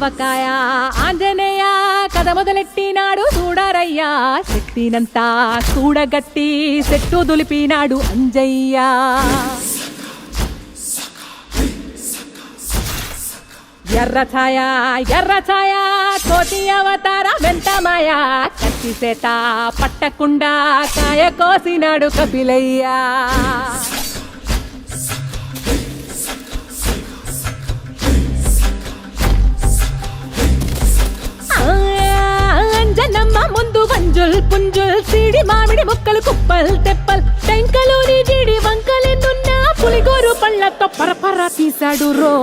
ఆవకాయ ఆంజనేయ కథ మొదలెట్టినాడు చూడరయ్యా శక్తినంతా కూడగట్టి చెట్టు దులిపినాడు అంజయ్య ఎర్ర ఛాయ కోతి అవతార వెంటమాయ కత్తి సేత పట్టకుండా కాయ కోసినాడు కపిలయ్య అంజనమ్మ ముందు వంజుల్ పుంజుల్ సిడి మామిడి ముక్కలు కుప్పల్ తెప్పల్ టెంకలోని జీడి వంకలెన్నున్నా పులిగోరు పళ్ళతో పరపర తీశాడు రో